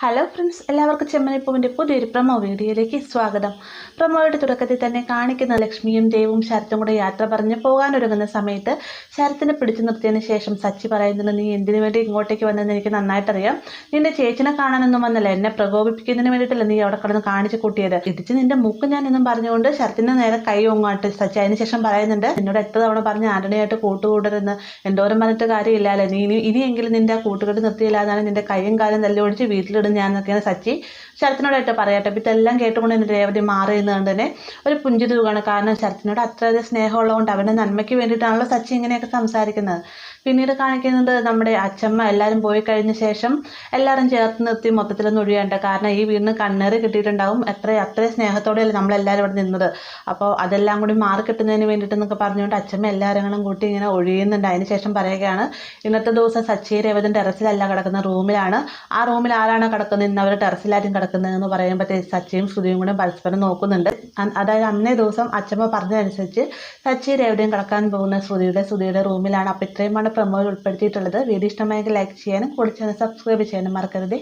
Hello friends, എല്ലാവർക്കും ചെമ്മനിപ്പൂവിൻ്റെ പുതിയൊരു promo വീഡിയോയിലേക്ക് സ്വാഗതം. പ്രൊമോയുടെ തുടക്കത്തിൽ തന്നെ കാണിക്കുന്ന ലക്ഷ്മിയും ദേവും ശരത്തും കൂടെ യാത്ര പറഞ്ഞ് പോകാനൊരുങ്ങുന്ന സമയത്ത് ശരത്തിനെ പിടിച്ചു നിർത്തിയതിന് ശേഷം സച്ചി പറയുന്നത്, നീ എന്തിനു വേണ്ടി ഇങ്ങോട്ടേക്ക് വന്നതെന്ന് എനിക്ക് നന്നായിട്ടറിയാം. നിന്റെ ചേച്ചിനെ കാണാനൊന്നും വന്നല്ല, എന്നെ പ്രകോപിപ്പിക്കുന്നതിന് വേണ്ടിയിട്ടല്ല നീ അവിടെ കിടന്ന് കാണിച്ചു കൂട്ടിയത്. ഇടിച്ച് നിന്റെ മൂക്ക് ഞാൻ എന്നും പറഞ്ഞുകൊണ്ട് ശരത്തിന് നേരെ കൈ ഓങ്ങാട്ട് സച്ചി. അതിനുശേഷം പറയുന്നുണ്ട്, എന്നോട് എത്ര തവണ പറഞ്ഞ് ആന്റണിയായിട്ട് കൂട്ടുകൂടരുന്ന്, എന്തോരം പറഞ്ഞിട്ട് കാര്യമില്ലല്ലേ, നീ ഇനിയെങ്കിലും നിന്റെ ആ കൂട്ടുകെട്ട് നിർത്തിയില്ലാതാണ് നിന്റെ കൈയും കാലും തല്ലി ഓടിച്ച് വീട്ടിലിടും ഞാൻ എന്നൊക്കെയാണ് സച്ചി ശരത്തിനോടായിട്ട് പറയട്ടെ. അപ്പം ഇതെല്ലാം കേട്ടുകൊണ്ട് എൻ്റെ രേവതി മാറി നിന്നുകൊണ്ട് തന്നെ ഒരു പുഞ്ചിരി തൂകാണ്. കാരണം ശരത്തിനോട് അത്രയധികം സ്നേഹമുള്ളതുകൊണ്ട് അവൻ്റെ നന്മയ്ക്ക് വേണ്ടിയിട്ടാണല്ലോ സച്ചി ഇങ്ങനെയൊക്കെ സംസാരിക്കുന്നത്. പിന്നീട് കാണിക്കുന്നത് നമ്മുടെ അച്ചമ്മ എല്ലാവരും പോയി കഴിഞ്ഞ ശേഷം എല്ലാവരും ചേർത്ത് നിർത്തി മൊത്തത്തിലൊന്നും ഒഴിയണ്ട. കാരണം ഈ വീടിന് കണ്ണേറ് കിട്ടിയിട്ടുണ്ടാവും. അത്രയും സ്നേഹത്തോടെയല്ലേ നമ്മളെല്ലാവരും ഇവിടെ നിന്നത്. അപ്പോൾ അതെല്ലാം കൂടി മാറി കിട്ടുന്നതിന് വേണ്ടിയിട്ടെന്നൊക്കെ പറഞ്ഞുകൊണ്ട് അച്ചമ്മ എല്ലാവരും കൂട്ടി ഇങ്ങനെ ഒഴിയുന്നുണ്ട്. അതിന് ശേഷം പറയുകയാണ്, ഇന്നത്തെ ദിവസം സച്ചി രേവതിൻ ടെറസിലല്ല കിടക്കുന്ന, റൂമിലാണ്. ആ റൂമിൽ ആരാണ് കിടക്കുന്നത്, ഇന്ന് അവർ ടെറസിലാരും കിടക്കുന്നതെന്ന് പറയുമ്പോഴത്തേക്ക് സച്ചിയും ശ്രുതിയും കൂടെ പരസ്പരം നോക്കുന്നുണ്ട്. അതായത് അന്നേ ദിവസം അച്ചമ്മ പറഞ്ഞതനുസരിച്ച് സച്ചി രേവതിയും കിടക്കാൻ പോകുന്ന ശ്രുതിയുടെ റൂമിലാണ്. അപ്പോൾ ഇത്രയുമാണ് പ്രൊമോയിൽ ഉൾപ്പെടുത്തിയിട്ടുള്ളത്. വീഡിയോ ഇഷ്ടമായെങ്കിൽ ലൈക്ക് ചെയ്യാനും കൂടെ ചാനൽ സബ്സ്ക്രൈബ് ചെയ്യാനും മറക്കരുത്.